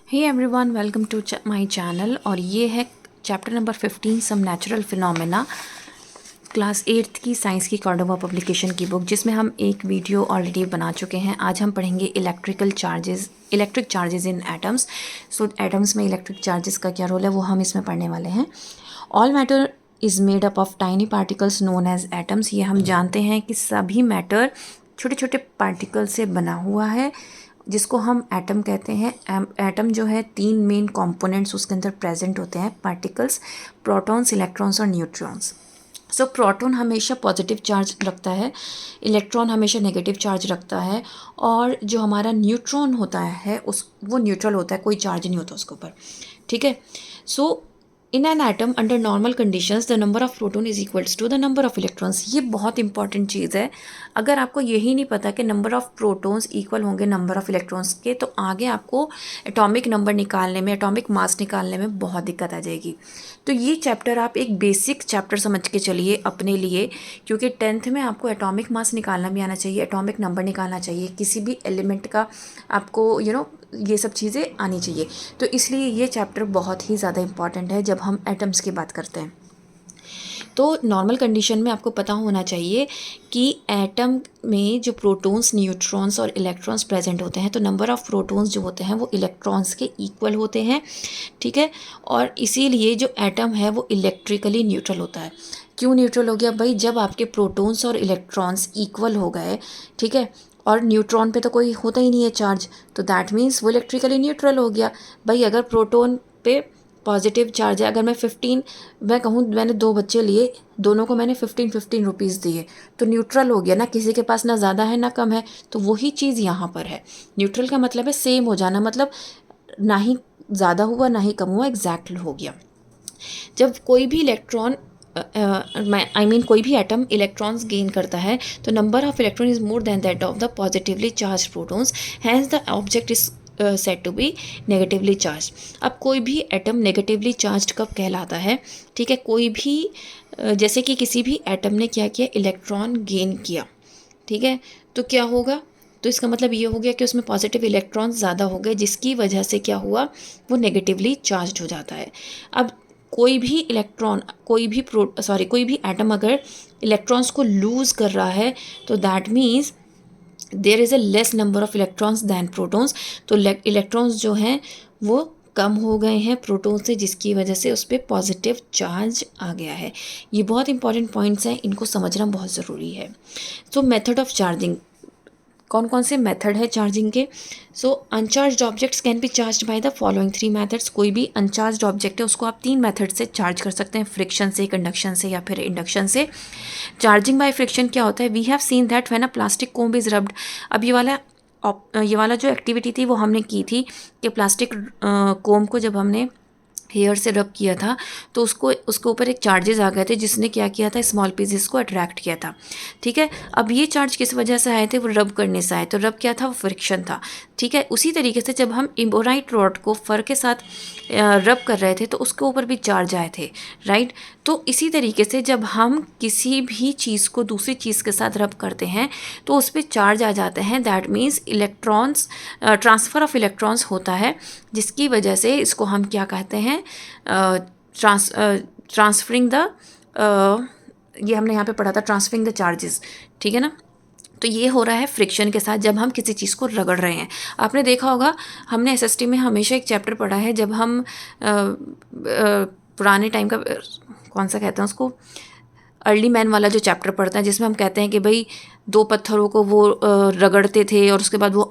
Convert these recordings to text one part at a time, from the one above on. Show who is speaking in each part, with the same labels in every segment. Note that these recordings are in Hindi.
Speaker 1: Hey everyone, welcome to my channel. और ये है chapter number 15 some natural phenomena, class 8th की साइंस की कॉर्डोबा पब्लिकेशन की बुक, जिसमें हम एक वीडियो ऑलरेडी बना चुके हैं। आज हम पढ़ेंगे इलेक्ट्रिक चार्जेस इन एटम्स। सो एटम्स में इलेक्ट्रिक चार्जेस का क्या रोल है वो हम इसमें पढ़ने वाले हैं। All matter is made up of tiny particles known as atoms. ये हम जानते हैं कि सभी मैटर छोटे छोटे पार्टिकल से बना हुआ है, जिसको हम एटम कहते हैं। एटम जो है 3 मेन कंपोनेंट्स उसके अंदर प्रेजेंट होते हैं, पार्टिकल्स, प्रोटॉन्स, इलेक्ट्रॉन्स और न्यूट्रॉन्स। सो प्रोटॉन हमेशा पॉजिटिव चार्ज रखता है, इलेक्ट्रॉन हमेशा नेगेटिव चार्ज रखता है, और जो हमारा न्यूट्रॉन होता है वो न्यूट्रल होता है, कोई चार्ज नहीं होता उसके ऊपर। ठीक है। So in an atom under normal conditions the number of proton is equals to the number of electrons. ये बहुत इंपॉर्टेंट चीज़ है। अगर आपको यही नहीं पता कि नंबर ऑफ प्रोटॉन्स इक्वल होंगे नंबर ऑफ इलेक्ट्रॉन्स के, तो आगे आपको एटॉमिक नंबर निकालने में, एटॉमिक मास निकालने में बहुत दिक्कत आ जाएगी। तो ये चैप्टर आप एक बेसिक चैप्टर समझ के चलिए अपने लिए, क्योंकि 10th में आपको एटॉमिक मास निकालना भी आना चाहिए, एटॉमिक नंबर निकालना चाहिए, किसी भी एलिमेंट का आपको ये सब चीज़ें आनी चाहिए। तो इसलिए ये चैप्टर बहुत ही ज़्यादा इंपॉर्टेंट है जब हम एटम्स की बात करते हैं। तो नॉर्मल कंडीशन में आपको पता होना चाहिए कि एटम में जो प्रोटॉन्स, न्यूट्रॉन्स और इलेक्ट्रॉन्स प्रेजेंट होते हैं, तो नंबर ऑफ़ प्रोटॉन्स जो होते हैं वो इलेक्ट्रॉन्स के इक्वल होते हैं। ठीक है। और इसीलिए जो एटम है वो इलेक्ट्रिकली न्यूट्रल होता है। क्यों न्यूट्रल हो गया भाई? जब आपके प्रोटॉन्स और इलेक्ट्रॉन्स इक्वल हो गए, ठीक है, और न्यूट्रॉन पे तो कोई होता ही नहीं है चार्ज, तो दैट मीन्स वो इलेक्ट्रिकली न्यूट्रल हो गया। भाई अगर प्रोटॉन पे पॉजिटिव चार्ज है, अगर मैं कहूँ मैंने 2 बच्चे लिए, दोनों को मैंने 15 रुपीज़ दिए, तो न्यूट्रल हो गया ना, किसी के पास ना ज़्यादा है ना कम है। तो वही चीज़ यहाँ पर है। न्यूट्रल का मतलब है सेम हो जाना, मतलब ना ही ज़्यादा हुआ ना ही कम हुआ, एग्जैक्ट हो गया। जब कोई भी इलेक्ट्रॉन कोई भी एटम इलेक्ट्रॉन्स गेन करता है, तो number of electron is more than that of the positively charge protons, hence the object is set to be negatively charge. अब कोई भी एटम नेगेटिवली चार्ज कब कहलाता है? ठीक है, कोई भी जैसे कि किसी भी एटम ने क्या किया, इलेक्ट्रॉन गेन किया, ठीक है, तो क्या होगा? तो इसका मतलब ये हो गया कि उसमें पॉजिटिव इलेक्ट्रॉन ज़्यादा हो गए, जिसकी वजह से क्या हुआ, वो नेगेटिवली चार्ज हो जाता है। अब कोई भी इलेक्ट्रॉन, कोई भी एटम अगर इलेक्ट्रॉन्स को लूज़ कर रहा है, तो that means there is a less number of electrons than protons. तो इलेक्ट्रॉन्स जो हैं वो कम हो गए हैं प्रोटॉन से, जिसकी वजह से उस पर पॉजिटिव चार्ज आ गया है। ये बहुत इंपॉर्टेंट पॉइंट्स हैं, इनको समझना बहुत ज़रूरी है। तो मेथड ऑफ चार्जिंग, कौन कौन से मेथड है चार्जिंग के? So uncharged objects can be charged by the following 3 methods. कोई भी अनचार्ज्ड ऑब्जेक्ट है उसको आप 3 मेथड से चार्ज कर सकते हैं, फ्रिक्शन से, कंडक्शन से या फिर इंडक्शन से। चार्जिंग बाय फ्रिक्शन क्या होता है? We have seen that when a plastic comb is rubbed. अब ये वाला जो एक्टिविटी थी वो हमने की थी कि प्लास्टिक कोम्ब को जब हमने हेयर से रब किया था, तो उसके ऊपर एक चार्जेस आ गए थे, जिसने क्या किया था, स्मॉल पीसेस को अट्रैक्ट किया था। ठीक है। अब ये चार्ज किस वजह से आए थे? वो रब करने से आए। तो रब क्या था? वो फ्रिक्शन था। ठीक है। उसी तरीके से जब हम इम्बोराइट रॉड को फर के साथ रब कर रहे थे, तो उसके ऊपर भी चार्ज आए थे, राइट। तो इसी तरीके से जब हम किसी भी चीज़ को दूसरी चीज़ के साथ रब करते हैं, तो उस पर चार्ज आ जाते हैं। That means electrons, transfer of electrons होता है, जिसकी वजह से इसको हम क्या कहते हैं, ट्रांसफरिंग द, ये हमने यहाँ पे पढ़ा था, ट्रांसफरिंग द चार्जेस। ठीक है ना। तो ये हो रहा है फ्रिक्शन के साथ, जब हम किसी चीज़ को रगड़ रहे हैं। आपने देखा होगा, हमने एसएसटी में हमेशा एक चैप्टर पढ़ा है, जब हम पुराने टाइम का, कौन सा कहते हैं उसको, अर्ली मैन वाला जो चैप्टर पढ़ते हैं, जिसमें हम कहते हैं कि भाई 2 पत्थरों को वो रगड़ते थे, और उसके बाद वो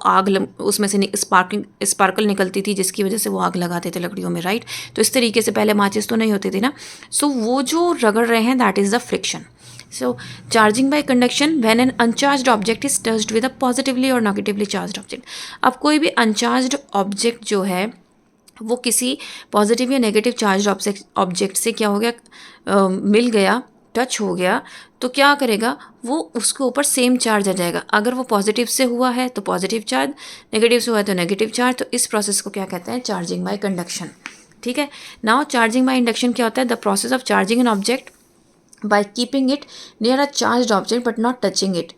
Speaker 1: उसमें से स्पार्कल निकलती थी, जिसकी वजह से वो आग लगाते थे लकड़ियों में, राइट। तो इस तरीके से पहले माचिस तो नहीं होती थी ना। सो वो जो रगड़ रहे हैं, that is the friction. So charging by conduction, when an uncharged object is touched with a positively और नेगेटिवली चार्ज्ड ऑब्जेक्ट। अब कोई भी अनचार्ज्ड ऑब्जेक्ट जो है वो किसी पॉजिटिव या नेगेटिव चार्ज ऑब्जेक्ट से क्या हो गया, मिल गया, टच हो गया, तो क्या करेगा वो, उसके ऊपर सेम चार्ज आ जाएगा। अगर वो पॉजिटिव से हुआ है तो पॉजिटिव चार्ज, नेगेटिव से हुआ है तो नेगेटिव चार्ज। तो इस प्रोसेस को क्या कहते हैं? Charging by conduction. ठीक है। नाउ चार्जिंग बाय इंडक्शन क्या होता है? The process of charging an object by keeping it near a charged object but not touching it.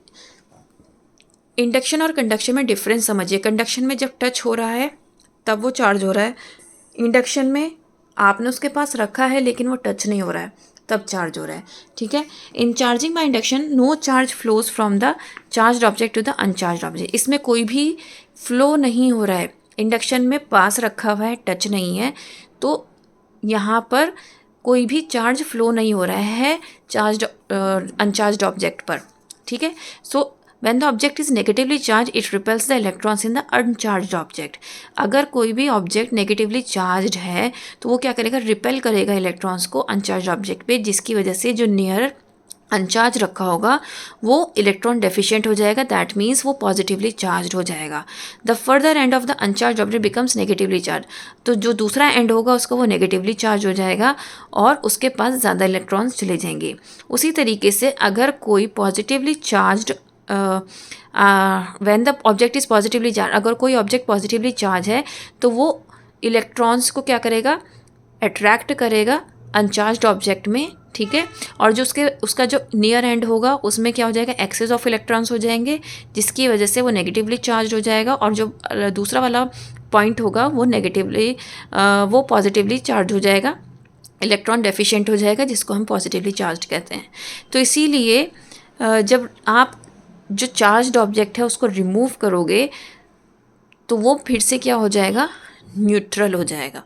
Speaker 1: Induction और कंडक्शन में डिफरेंस समझिए। कंडक्शन में जब टच हो रहा है तब वो चार्ज हो रहा है। इंडक्शन में आपने उसके पास रखा है लेकिन वो टच नहीं हो रहा है, तब चार्ज हो रहा है। ठीक है। In charging by induction no charge flows from the charge object to the uncharge object. इसमें कोई भी फ्लो नहीं हो रहा है, इंडक्शन में पास रखा हुआ है, टच नहीं है, तो यहाँ पर कोई भी चार्ज फ्लो नहीं हो रहा है चार्ज अनचार्ज ऑब्जेक्ट पर। ठीक है। सो when the object is negatively charged it repels the electrons in the uncharged object। अगर कोई भी ऑब्जेक्ट नेगेटिवली चार्ज है तो वो क्या करेगा, रिपेल करेगा इलेक्ट्रॉन्स को अनचार्ज ऑब्जेक्ट पे, जिसकी वजह से जो नियर अनचार्ज रखा होगा वो इलेक्ट्रॉन डेफिशिएंट हो जाएगा, दैट मीन्स वो पॉजिटिवली चार्ज हो जाएगा। The further and of the uncharge object becomes negatively charge. तो जो दूसरा एंड होगा उसका वो नेगेटिवली चार्ज हो जाएगा और उसके पास ज़्यादा इलेक्ट्रॉन्स चले जाएंगे। उसी तरीके से अगर कोई positively charge when the object is positively charge, अगर कोई ऑब्जेक्ट पॉजिटिवली चार्ज है तो वो इलेक्ट्रॉन्स को क्या करेगा, अट्रैक्ट करेगा अनचार्ज ऑब्जेक्ट में। ठीक है। और जो उसका जो नियर एंड होगा उसमें क्या हो जाएगा, एक्सेस ऑफ इलेक्ट्रॉन्स हो जाएंगे, जिसकी वजह से वो नेगेटिवली चार्ज हो जाएगा। और जो दूसरा वाला पॉइंट होगा वो वो पॉजिटिवली चार्ज हो जाएगा, इलेक्ट्रॉन डेफिशिएंट हो जाएगा, जिसको हम पॉजिटिवली चार्ज कहते हैं। तो इसीलिए जब आप जो चार्ज्ड ऑब्जेक्ट है उसको रिमूव करोगे तो वो फिर से क्या हो जाएगा, न्यूट्रल हो जाएगा।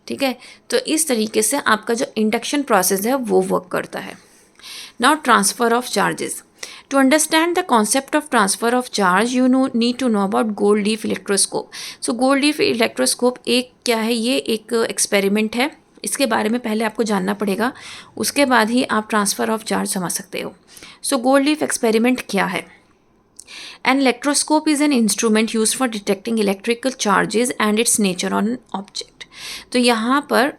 Speaker 1: ठीक है। तो इस तरीके से आपका जो इंडक्शन प्रोसेस है वो वर्क करता है। Now transfer of charges. To understand the concept of transfer of charge you need to know about gold leaf electroscope. So gold leaf electroscope एक क्या है, ये एक एक्सपेरिमेंट है, इसके बारे में पहले आपको जानना पड़ेगा, उसके बाद ही आप ट्रांसफ़र ऑफ चार्ज समझ सकते हो। सो गोल्ड लीफ एक्सपेरिमेंट क्या है? An electroscope is an instrument used for detecting electrical charges and its nature on an object। तो यहाँ पर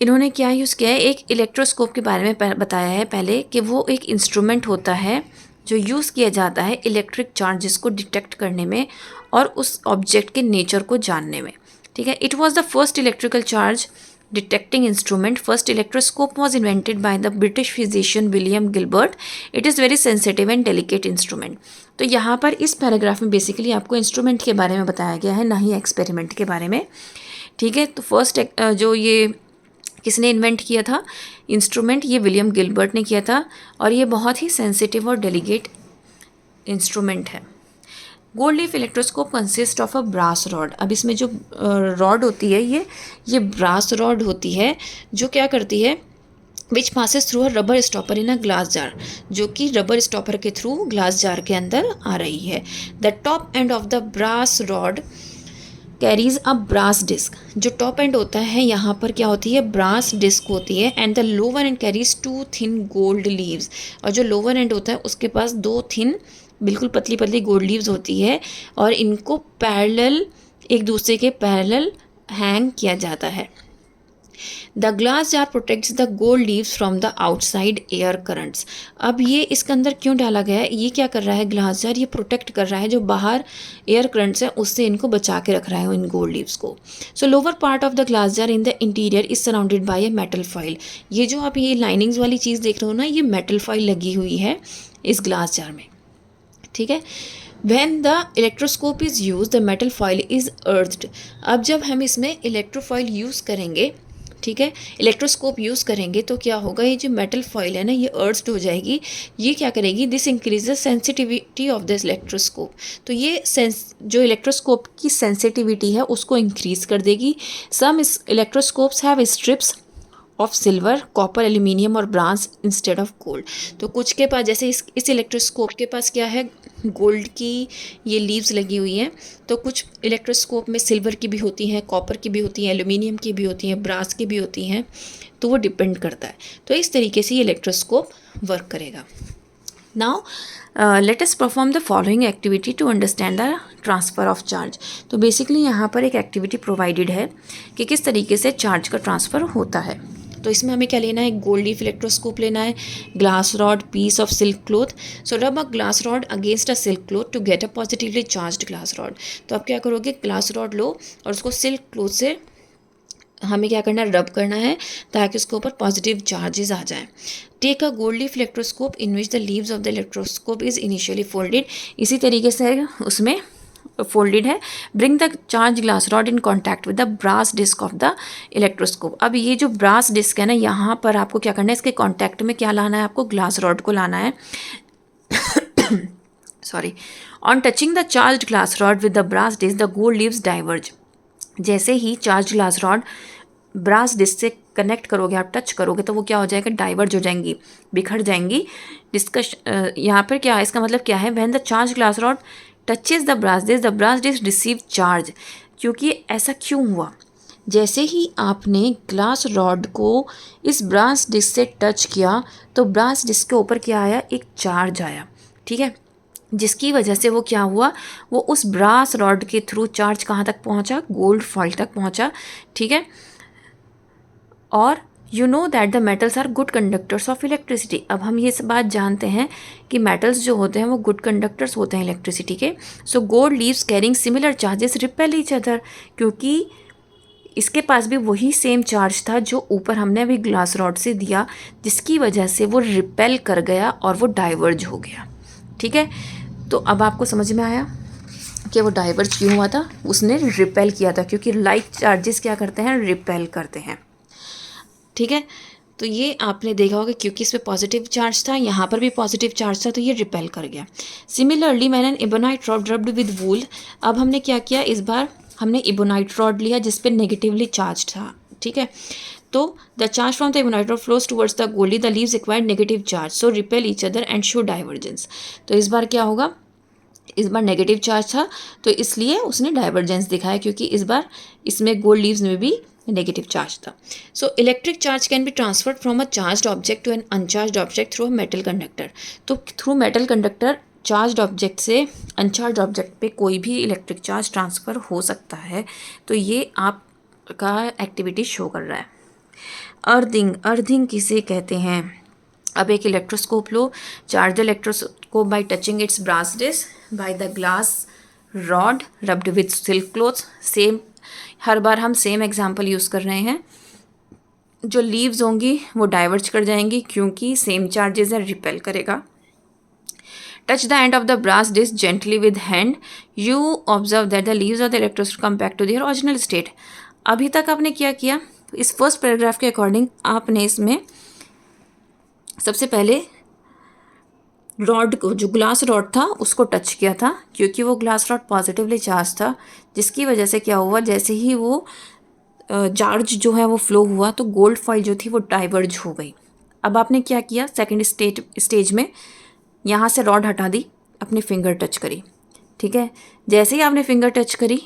Speaker 1: इन्होंने क्या यूज़ किया है, एक इलेक्ट्रोस्कोप के बारे में बताया है पहले कि वो एक इंस्ट्रूमेंट होता है जो यूज़ किया जाता है इलेक्ट्रिक चार्जेस को डिटेक्ट करने में और उस ऑब्जेक्ट के नेचर को जानने में। ठीक है। It was the first electrical charge detecting instrument। First electroscope was invented by the British physician William Gilbert। It is very sensitive and delicate instrument। तो यहाँ पर इस पैराग्राफ में बेसिकली आपको इंस्ट्रूमेंट के बारे में बताया गया है, ना ही एक्सपेरिमेंट के बारे में। ठीक है। तो फर्स्ट जो ये किसने इन्वेंट किया था इंस्ट्रूमेंट, ये विलियम गिलबर्ट ने किया था और ये बहुत ही सेंसिटिव और डेलिकेट इंस्ट्रूमेंट है। Gold leaf electroscope consist of a brass rod. अब इसमें जो रॉड होती है ये ब्रास रॉड होती है जो क्या करती है, which passes through a rubber stopper in a glass jar, जो कि रबर स्टॉपर के थ्रू ग्लास जार के अंदर आ रही है। The top end of the brass rod carries a brass disc. जो टॉप एंड होता है यहाँ पर क्या होती है, ब्रास डिस्क होती है। And the lower and carries 2 thin gold leaves. और जो लोअर एंड होता है उसके पास 2 थिन बिल्कुल पतली पतली गोल्ड लीव्स होती है और इनको पैरेलल, एक दूसरे के पैरेलल हैंग किया जाता है। The glass jar protects the gold leaves from the outside air currents. अब ये इसके अंदर क्यों डाला गया है, ये क्या कर रहा है ग्लास जार, ये प्रोटेक्ट कर रहा है जो बाहर एयर करंट्स हैं उससे इनको बचा के रख रहा है इन गोल्ड लीव्स को। सो lower part of the glass jar in the interior is surrounded by a metal foil. ये जो आप ये लाइनिंग्स वाली चीज़ देख रहे हो ना, ये मेटल फॉइल लगी हुई है इस ग्लास जार में। ठीक है। When the electroscope is used, the metal foil is earthed। अब जब हम इसमें इलेक्ट्रोफॉइल यूज़ करेंगे, ठीक है, इलेक्ट्रोस्कोप यूज़ करेंगे तो क्या होगा, ये जो मेटल फॉइल है ना ये अर्थ हो जाएगी। ये क्या करेगी, this increase the sensitivity of this electroscope. तो ये जो इलेक्ट्रोस्कोप की सेंसिटिविटी है उसको इंक्रीज कर देगी। Some electroscopes have strips of silver, copper, aluminium और ब्रांस इंस्टेड ऑफ गोल्ड। तो कुछ के पास, जैसे इस इलेक्ट्रोस्कोप के पास क्या है, गोल्ड की ये लीव्स लगी हुई हैं। तो कुछ इलेक्ट्रोस्कोप में सिल्वर की भी होती हैं, कॉपर की भी होती हैं, एल्यूमिनियम की भी होती हैं, ब्रास की भी होती हैं। तो वो डिपेंड करता है। तो इस तरीके से ये इलेक्ट्रोस्कोप वर्क करेगा। Now let us perform the following activity to understand the transfer of charge. तो बेसिकली यहाँ पर एक एक्टिविटी प्रोवाइडेड है कि किस तरीके से चार्ज का ट्रांसफ़र होता है। तो इसमें हमें क्या लेना है, गोल्ड लीफ इलेक्ट्रोस्कोप लेना है, glass rod, piece of silk cloth. So rub a glass rod against a silk cloth to get a positively charged glass rod. तो आप क्या करोगे, ग्लास रॉड लो और उसको सिल्क क्लोथ से हमें क्या करना है, रब करना है ताकि उसके ऊपर पॉजिटिव चार्जेस आ जाएं। Take a gold leaf electroscope in which the leaves of the electroscope is initially folded. इसी तरीके से उसमें फोल्डेड है। Bring the charge glass rod in contact with the brass disc of the electroscope. अब ये जो ब्रास डिस्क है ना, यहाँ पर आपको क्या करना है, इसके कॉन्टैक्ट में क्या लाना है, आपको ग्लास रॉड को लाना है। Sorry. On touching the charge glass rod with the brass disc the gold leaves diverge. जैसे ही charge glass rod brass disc से कनेक्ट करोगे, आप टच करोगे, तो वो क्या हो जाएगा, डाइवर्ज हो जाएंगी, बिखर जाएंगी। डिस्कश यहाँ पर क्या है, इसका मतलब क्या है, when the charge glass rod touches the brass disc receive charge. क्योंकि ऐसा क्यों हुआ, जैसे ही आपने ग्लास रॉड को इस ब्रास डिस्क से टच किया तो ब्रास डिस्क के ऊपर क्या आया, एक चार्ज आया, ठीक है, जिसकी वजह से वो क्या हुआ, वो उस ब्रास रॉड के थ्रू चार्ज कहाँ तक पहुँचा, गोल्ड फॉइल तक पहुँचा, ठीक है। और you know that the metals are good conductors of electricity. अब हम ये बात जानते हैं कि मेटल्स जो होते हैं वो गुड कंडक्टर्स होते हैं इलेक्ट्रिसिटी के। So gold leaves carrying similar charges repel each other. क्योंकि इसके पास भी वही सेम चार्ज था जो ऊपर हमने अभी ग्लास रॉड से दिया, जिसकी वजह से वो रिपेल कर गया और वो डाइवर्ज हो गया, ठीक है। तो अब आपको समझ में आया कि वो डाइवर्ज क्यों हुआ था, उसने रिपेल किया था, क्योंकि लाइक चार्जेस क्या करते हैं, रिपेल करते हैं, ठीक है। तो ये आपने देखा होगा, क्योंकि इस पर पॉजिटिव चार्ज था, यहाँ पर भी पॉजिटिव चार्ज था, तो ये रिपेल कर गया। सिमिलरली मैंने an ebonite rod rubbed with wool. अब हमने क्या किया, इस बार हमने इबोनाइट रॉड लिया जिस पे नेगेटिवली चार्ज था, ठीक है। तो the charge from the ebonite rod flows towards the goldie, the leaves acquired negative charge, so repel each other and show divergence. तो इस बार क्या होगा, इस बार नेगेटिव चार्ज था तो इसलिए उसने डाइवर्जेंस दिखाया, क्योंकि इस बार इसमें गोल्ड लीव्स में भी नेगेटिव चार्ज था। So electric charge can be transferred from a charged object to an uncharged object through a metal conductor. तो through metal conductor charged object से अनचार्ज्ड ऑब्जेक्ट पे कोई भी इलेक्ट्रिक चार्ज ट्रांसफ़र हो सकता है। तो ये आपका एक्टिविटी शो कर रहा है। अर्थिंग, अर्थिंग किसे कहते हैं। अब एक इलेक्ट्रोस्कोप लो, charge the electroscope by touching its brass disc by the glass rod rubbed with silk cloths. Same, हर बार हम सेम एग्जांपल यूज़ कर रहे हैं। जो लीव्स होंगी वो डाइवर्ज कर जाएंगी क्योंकि सेम चार्जेस है, रिपेल करेगा। Touch the end of the brass disc gently with hand, you observe that the leaves of the electroscope come back to their original state. अभी तक आपने क्या किया, इस फर्स्ट पैराग्राफ के अकॉर्डिंग आपने इसमें सबसे पहले रॉड को, जो ग्लास रॉड था उसको टच किया था, क्योंकि वो ग्लास रॉड पॉजिटिवली चार्ज था, जिसकी वजह से क्या हुआ, जैसे ही वो चार्ज जो है वो फ्लो हुआ तो गोल्ड फॉइल जो थी वो डाइवर्ज हो गई। अब आपने क्या किया, सेकंड स्टेज में यहाँ से रॉड हटा दी, अपनी फिंगर टच करी, ठीक है। जैसे ही आपने फिंगर टच करी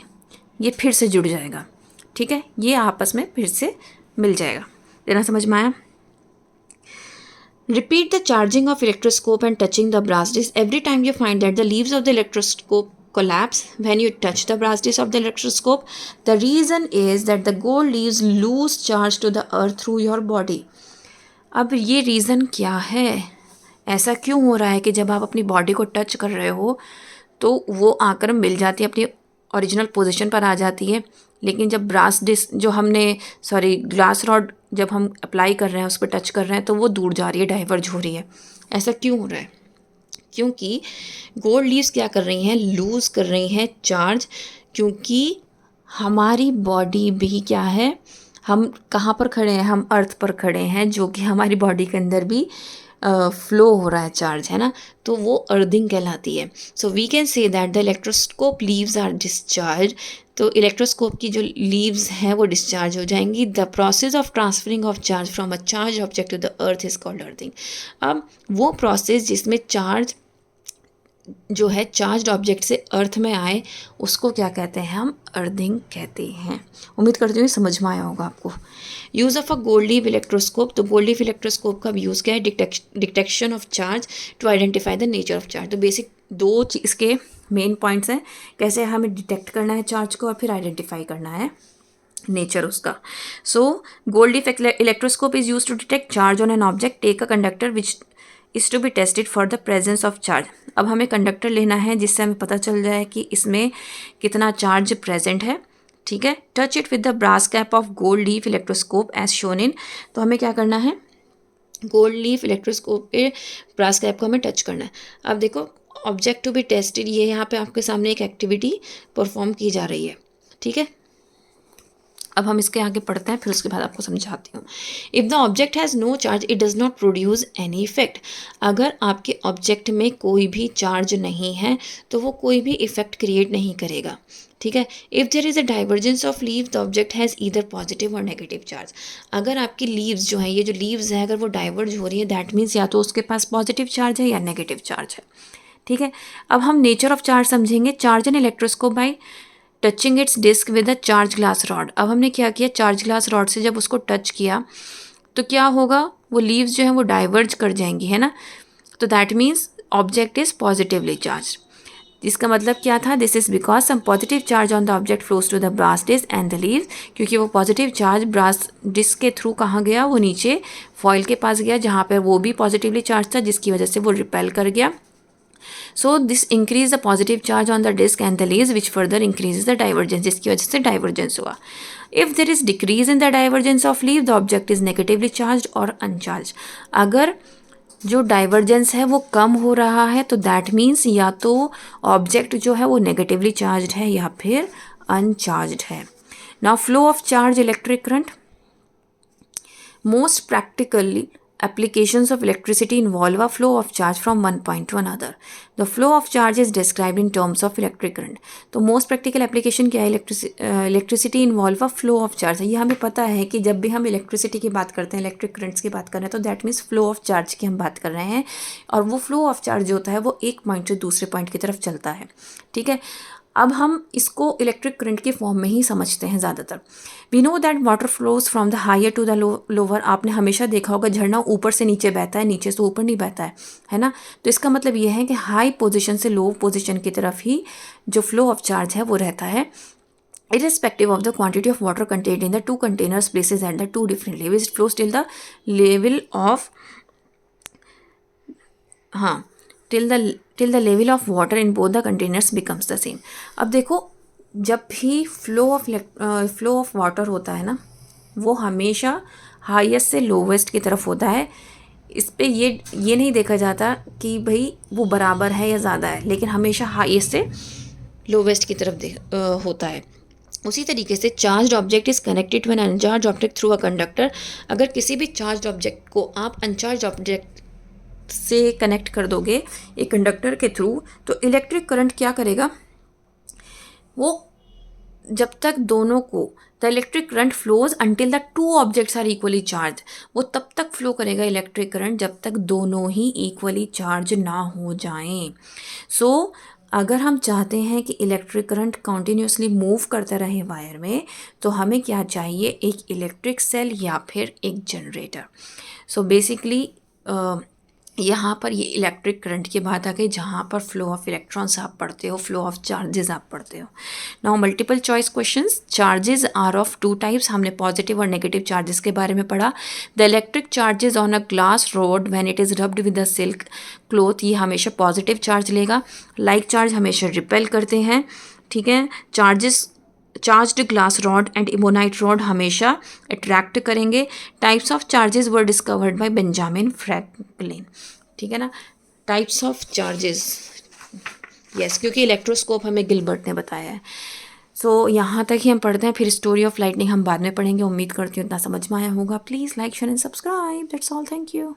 Speaker 1: ये फिर से जुड़ जाएगा, ठीक है, ये आपस में फिर से मिल जाएगा। देना समझ में आया। Repeat the charging of electroscope and touching the brass disc every time you find that the leaves of the electroscope collapse when you touch the brass disc of the electroscope. The reason is that the gold leaves lose charge to the earth through your body. अब ये रीज़न क्या है, ऐसा क्यों हो रहा है कि जब आप अपनी बॉडी को टच कर रहे हो तो वो आकर मिल जाती है, अपनी ओरिजिनल पोजीशन पर आ जाती है, लेकिन जब ब्रास डिस्क जो हमने ग्लास रॉड जब हम अप्लाई कर रहे हैं, उस पर टच कर रहे हैं, तो वो दूर जा रही है, डाइवर्ज हो रही है। ऐसा क्यों हो रहा है, क्योंकि गोल्ड लीव्स क्या कर रही हैं, लूज़ कर रही हैं चार्ज। क्योंकि हमारी बॉडी भी क्या है, हम कहाँ पर खड़े हैं, हम अर्थ पर खड़े हैं, जो कि हमारी बॉडी के अंदर भी फ्लो हो रहा है चार्ज, है ना, तो वो अर्थिंग कहलाती है। So we can say that the electroscope leaves are discharge. तो इलेक्ट्रोस्कोप की जो लीव्स हैं वो डिस्चार्ज हो जाएंगी। The process of transferring of charge from a charge object to the earth is called earthing. अब वो प्रोसेस जिसमें चार्ज जो है चार्ज्ड ऑब्जेक्ट से अर्थ में आए उसको क्या कहते हैं, हम अर्थिंग कहते हैं। उम्मीद करती हूँ समझ में आया होगा आपको। Use of a gold leaf electroscope. तो गोल्ड लीफ इलेक्ट्रोस्कोप का यूज़ क्या है, detection of charge to identify the nature of charge. तो बेसिक दो इसके मेन पॉइंट्स हैं, कैसे हमें डिटेक्ट करना है चार्ज को और फिर आइडेंटिफाई करना है नेचर उसका। So gold leaf electroscope is use to detect charge on an object. Take a conductor which is to be tested for the presence of charge. अब हमें कंडक्टर लेना है जिससे हमें पता चल जाए कि इसमें कितना चार्ज प्रेजेंट है, ठीक है। Touch it with the brass cap of gold leaf electroscope as shown in. तो हमें क्या करना है, गोल्ड लीफ इलेक्ट्रोस्कोप पे ब्रास कैप को हमें टच करना है। अब देखो ऑब्जेक्ट टू बी टेस्टेड, ये यहाँ पे आपके सामने एक एक्टिविटी परफॉर्म की जा रही है, ठीक है। अब हम इसके आगे पढ़ते हैं, फिर उसके बाद आपको समझाती हूँ। If the object has no charge it does not produce any effect, अगर आपके ऑब्जेक्ट में कोई भी चार्ज नहीं है तो वो कोई भी इफेक्ट क्रिएट नहीं करेगा, ठीक है। If there is a divergence of leave the object has either positive और नेगेटिव चार्ज, अगर आपकी लीव्स जो हैं, ये जो लीव्स हैं, अगर वो डाइवर्ज हो रही है दैट मीन्स या तो उसके पास पॉजिटिव चार्ज है या नेगेटिव चार्ज है, ठीक है। अब हम नेचर ऑफ चार्ज समझेंगे। Charge an electroscope by touching its disc with a charge glass rod. अब हमने क्या किया, चार्ज ग्लास रॉड से जब उसको टच किया तो क्या होगा, वो लीव्स जो हैं वो डाइवर्ज कर जाएंगी, है ना। तो that means object is positively charge. इसका मतलब क्या था, this is because some positive charge on the object flows to the brass disc and the leaves, क्योंकि वो पॉजिटिव चार्ज ब्रास डिस्क के थ्रू कहाँ गया, वो नीचे फॉइल के पास गया जहाँ पर वो भी पॉजिटिवली चार्ज था, जिसकी वजह से वो रिपेल कर गया। So this increase the positive charge on the disk and the leaves, which further increases the divergence, जिसकी वजह से divergence हुआ। If there is decrease in the divergence of leaf, the object is negatively charged or uncharged। अगर जो डाइवर्जेंस है वो कम हो रहा है तो दैट मीन्स या तो ऑब्जेक्ट जो है वो नेगेटिवली चार्ज है या फिर अनचार्ज है। Now flow of charge electric current. Most practically, applications of electricity involve a flow of charge from one point to another. The flow of charge is described in terms of electric current. तो मोस्ट प्रैक्टिकल एप्लीकेशन क्या है, electricity involve a flow of charge है। ये हमें पता है कि जब भी हम इलेक्ट्रिसिटी की बात करते हैं, इलेक्ट्रिक करंट्स की बात कर रहे हैं, तो that means flow of charge की हम बात कर रहे हैं। और वो फ्लो ऑफ चार्ज जो होता है वो एक पॉइंट से दूसरे पॉइंट की तरफ चलता है, ठीक है। अब हम इसको इलेक्ट्रिक करंट के फॉर्म में ही समझते हैं ज़्यादातर। We know that water flows from the higher to the lower. आपने हमेशा देखा होगा झरना ऊपर से नीचे बहता है, नीचे से ऊपर नहीं बहता है ना। तो इसका मतलब ये है कि हाई पोजीशन से लो पोजीशन की तरफ ही जो फ्लो ऑफ चार्ज है वो रहता है, irrespective of the quantity of water contained in the two containers places at the two different levels, it flows till the level of हाँ till the level of water in both the containers becomes the same। अब देखो, जब भी फ्लो ऑफ वाटर होता है ना, वो हमेशा हाईएस्ट से लोवेस्ट की तरफ होता है। इस पे ये नहीं देखा जाता कि भाई वो बराबर है या ज़्यादा है, लेकिन हमेशा हाईएस्ट से लोवेस्ट की तरफ होता है। उसी तरीके से charge object is connected to an uncharge object through a conductor. अगर किसी भी चार्ज ऑब्जेक्ट को आप अनचार्ज ऑब्जेक्ट से कनेक्ट कर दोगे एक कंडक्टर के थ्रू, तो इलेक्ट्रिक करंट क्या करेगा, वो जब तक दोनों को the electric current flows until the two objects are equally charge, वो तब तक फ्लो करेगा इलेक्ट्रिक करंट जब तक दोनों ही इक्वली चार्ज ना हो जाएं। सो अगर हम चाहते हैं कि इलेक्ट्रिक करंट कॉन्टीन्यूसली मूव करता रहे वायर में, तो हमें क्या चाहिए, एक इलेक्ट्रिक सेल या फिर एक जनरेटर। सो बेसिकली यहाँ पर ये इलेक्ट्रिक करंट की बात आ गई, जहाँ पर फ्लो ऑफ इलेक्ट्रॉन्स आप पढ़ते हो, फ्लो ऑफ चार्जेस आप पढ़ते हो। Now multiple choice questions. Charges are of two types, हमने पॉजिटिव और नेगेटिव चार्जेस के बारे में पढ़ा। The electric charges on a glass rod when it is rubbed with a silk cloth, ये हमेशा पॉजिटिव चार्ज लेगा। लाइक चार्ज हमेशा रिपेल करते हैं, ठीक है। Charged glass rod and ebonite rod हमेशा अट्रैक्ट करेंगे। Types of charges were discovered by Benjamin Franklin, ठीक है ना। टाइप्स ऑफ चार्जेस, यस, क्योंकि इलेक्ट्रोस्कोप हमें गिलबर्ट ने बताया है। सो यहाँ तक ही हम पढ़ते हैं, फिर स्टोरी ऑफ लाइटनिंग हम बाद में पढ़ेंगे। उम्मीद करती हूँ इतना समझ में आया होगा। Please like share and subscribe, that's all, thank you.